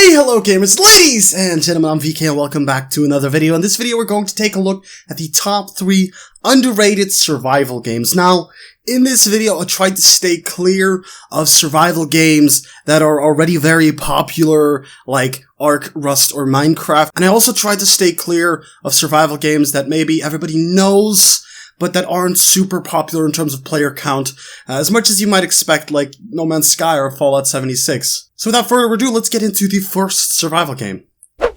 Hey, hello gamers, ladies and gentlemen, I'm VK and welcome back to another video. In this video, we're going to take a look at the top 3 underrated survival games. Now, in this video, I tried to stay clear of survival games that are already very popular, like Ark, Rust, or Minecraft. And I also tried to stay clear of survival games that maybe everybody knows, but that aren't super popular in terms of player count, as much as you might expect, like No Man's Sky or Fallout 76. So without further ado, let's get into the first survival game.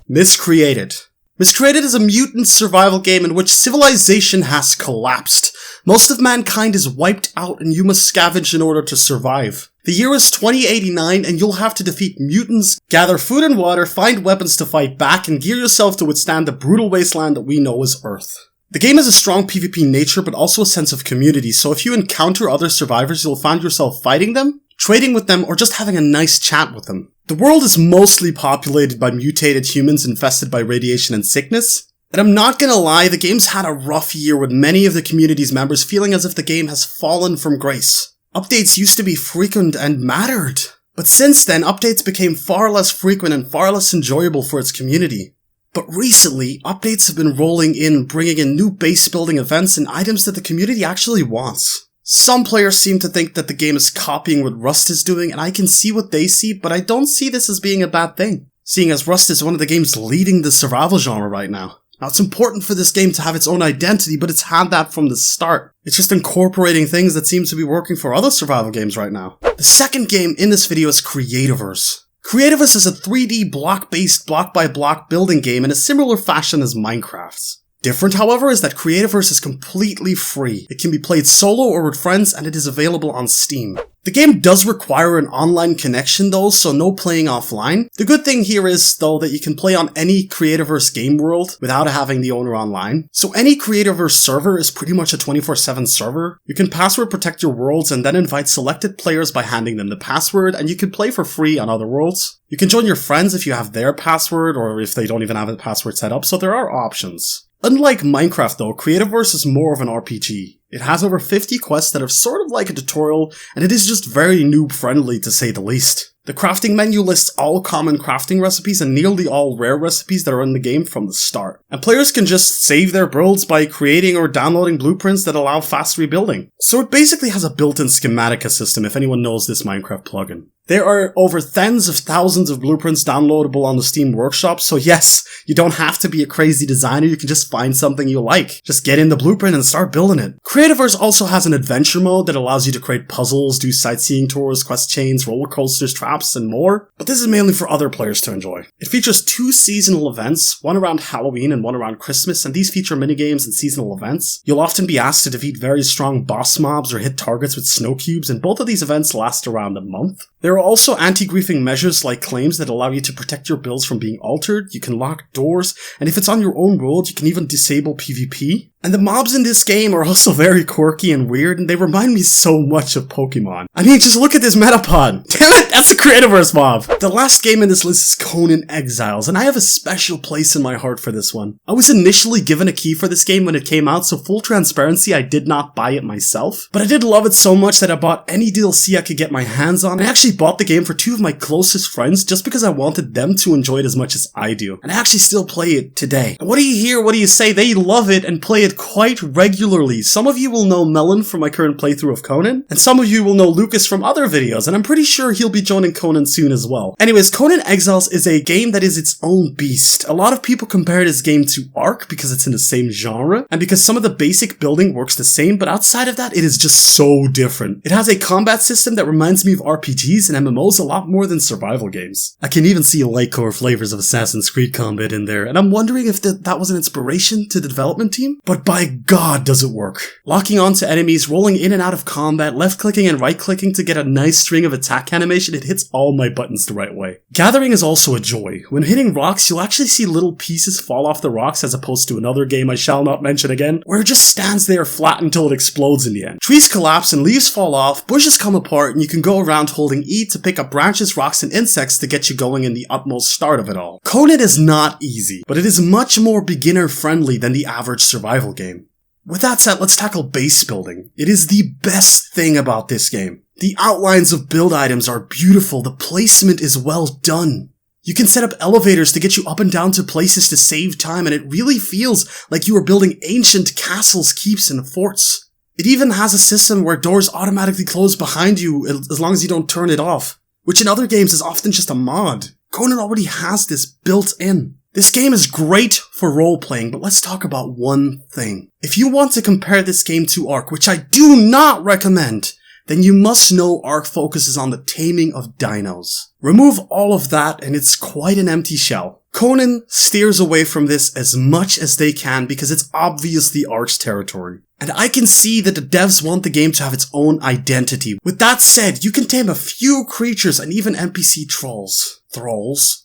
Miscreated. Miscreated is a mutant survival game in which civilization has collapsed. Most of mankind is wiped out and you must scavenge in order to survive. The year is 2089 and you'll have to defeat mutants, gather food and water, find weapons to fight back, and gear yourself to withstand the brutal wasteland that we know as Earth. The game has a strong PvP nature, but also a sense of community, so if you encounter other survivors, you'll find yourself fighting them, trading with them, or just having a nice chat with them. The world is mostly populated by mutated humans infested by radiation and sickness. And I'm not gonna lie, the game's had a rough year with many of the community's members feeling as if the game has fallen from grace. Updates used to be frequent and mattered, but since then, updates became far less frequent and far less enjoyable for its community. But recently, updates have been rolling in, bringing in new base building events and items that the community actually wants. Some players seem to think that the game is copying what Rust is doing, and I can see what they see, but I don't see this as being a bad thing, seeing as Rust is one of the games leading the survival genre right now. Now, it's important for this game to have its own identity, but it's had that from the start. It's just incorporating things that seem to be working for other survival games right now. The second game in this video is Creativers. Creativers is a 3D block-based block-by-block building game in a similar fashion as Minecraft's. Different, however, is that Creativers is completely free. It can be played solo or with friends, and it is available on Steam. The game does require an online connection though, so no playing offline. The good thing here is, though, that you can play on any Creativerse game world without having the owner online. So any Creativerse server is pretty much a 24/7 server. You can password protect your worlds and then invite selected players by handing them the password, and you can play for free on other worlds. You can join your friends if you have their password or if they don't even have a password set up, so there are options. Unlike Minecraft though, Creativerse is more of an RPG. It has over 50 quests that are sort of like a tutorial, and it is just very noob-friendly to say the least. The crafting menu lists all common crafting recipes and nearly all rare recipes that are in the game from the start. And players can just save their builds by creating or downloading blueprints that allow fast rebuilding. So it basically has a built-in Schematica system if anyone knows this Minecraft plugin. There are over tens of thousands of blueprints downloadable on the Steam Workshop, so yes, you don't have to be a crazy designer, you can just find something you like. Just get in the blueprint and start building it. Creativerse also has an adventure mode that allows you to create puzzles, do sightseeing tours, quest chains, roller coasters, traps, and more, but this is mainly for other players to enjoy. It features 2 seasonal events, one around Halloween and one around Christmas, and these feature minigames and seasonal events. You'll often be asked to defeat very strong boss mobs or hit targets with snow cubes, and both of these events last around a month. There are also anti-griefing measures like claims that allow you to protect your builds from being altered, you can lock doors, and if it's on your own world, you can even disable PvP. And the mobs in this game are also very quirky and weird, and they remind me so much of Pokemon. I mean, just look at this Metapod! Damn it, that's the Creativerse mob! The last game in this list is Conan Exiles, and I have a special place in my heart for this one. I was initially given a key for this game when it came out, so full transparency, I did not buy it myself. But I did love it so much that I bought any DLC I could get my hands on. I actually bought the game for 2 of my closest friends just because I wanted them to enjoy it as much as I do. And I actually still play it today. And what do you hear? What do you say? They love it and play it quite regularly. Some of you will know Melon from my current playthrough of Conan, and some of you will know Lucas from other videos, and I'm pretty sure he'll be joining Conan soon as well. Anyways, Conan Exiles is a game that is its own beast. A lot of people compare this game to Ark because it's in the same genre, and because some of the basic building works the same, but outside of that, it is just so different. It has a combat system that reminds me of RPGs and MMOs a lot more than survival games. I can even see light core flavors of Assassin's Creed combat in there, and I'm wondering if that was an inspiration to the development team? But by God, does it work. Locking onto enemies, rolling in and out of combat, left-clicking and right-clicking to get a nice string of attack animation, it hits all my buttons the right way. Gathering is also a joy. When hitting rocks, you'll actually see little pieces fall off the rocks as opposed to another game I shall not mention again, where it just stands there flat until it explodes in the end. Trees collapse and leaves fall off, bushes come apart, and you can go around holding E to pick up branches, rocks, and insects to get you going in the utmost start of it all. Conan is not easy, but it is much more beginner-friendly than the average survival game. With that said, let's tackle base building. It is the best thing about this game. The outlines of build items are beautiful, the placement is well done. You can set up elevators to get you up and down to places to save time, and it really feels like you are building ancient castles, keeps, and forts. It even has a system where doors automatically close behind you as long as you don't turn it off, which in other games is often just a mod. Conan already has this built in. This game is great for role-playing, but let's talk about one thing. If you want to compare this game to Ark, which I do not recommend, then you must know Ark focuses on the taming of dinos. Remove all of that and it's quite an empty shell. Conan steers away from this as much as they can because it's obviously Ark's territory. And I can see that the devs want the game to have its own identity. With that said, you can tame a few creatures and even NPC trolls. Thralls?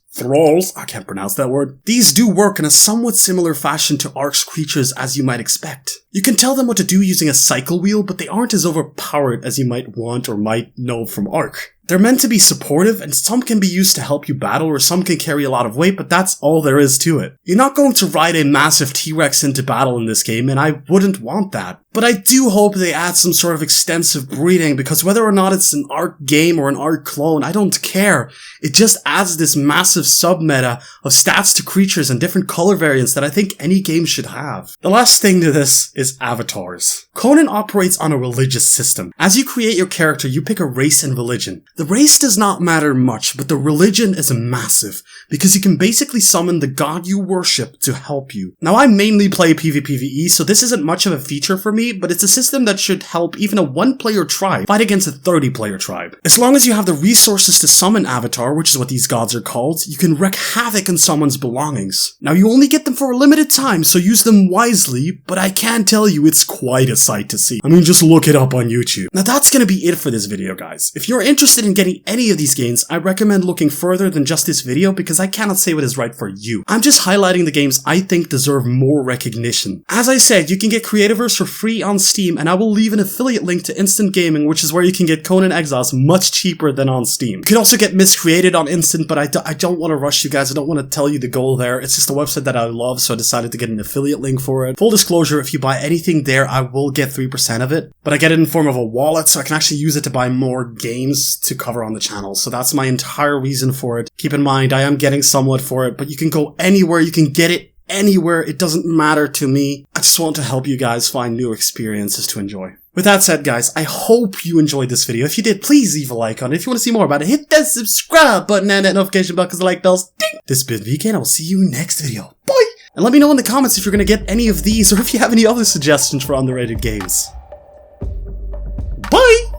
I can't pronounce that word. These do work in a somewhat similar fashion to Ark's creatures as you might expect. You can tell them what to do using a cycle wheel, but they aren't as overpowered as you might want or might know from Ark. They're meant to be supportive, and some can be used to help you battle, or some can carry a lot of weight, but that's all there is to it. You're not going to ride a massive T-Rex into battle in this game, and I wouldn't want that. But I do hope they add some sort of extensive breeding, because whether or not it's an Ark game or an Ark clone, I don't care. It just adds this massive sub-meta of stats to creatures and different color variants that I think any game should have. The last thing to this is avatars. Conan operates on a religious system. As you create your character, you pick a race and religion. The race does not matter much, but the religion is massive, because you can basically summon the god you worship to help you. Now, I mainly play PvPvE, so this isn't much of a feature for me, but it's a system that should help even a 1-player tribe fight against a 30-player tribe. As long as you have the resources to summon Avatar, which is what these gods are called, you can wreak havoc on someone's belongings. Now, you only get them for a limited time, so use them wisely, but I can tell you it's quite a sight to see. I mean, just look it up on YouTube. Now, that's gonna be it for this video, guys. If you're interested in getting any of these games, I recommend looking further than just this video because I cannot say what is right for you. I'm just highlighting the games I think deserve more recognition. As I said, you can get Creativers for free on Steam, and I will leave an affiliate link to Instant Gaming, which is where you can get Conan Exiles much cheaper than on Steam. You can also get Miscreated on Instant, but I don't want to rush you guys. I don't want to tell you the goal there. It's just a website that I love, so I decided to get an affiliate link for it. Full disclosure, if you buy anything there, I will get 3% of it, but I get it in form of a wallet, so I can actually use it to buy more games to cover on the channel. So that's my entire reason for it. Keep in mind, I am getting somewhat for it, but you can go anywhere, you can get it anywhere, it doesn't matter to me. I just want to help you guys find new experiences to enjoy. With that said, guys, I hope you enjoyed this video. If you did, please leave a like on it. If you want to see more about it, hit that subscribe button and that notification bell because the like bells ding. This has been VK, and I will see you next video. Bye! And let me know in the comments if you're going to get any of these or if you have any other suggestions for underrated games. Bye!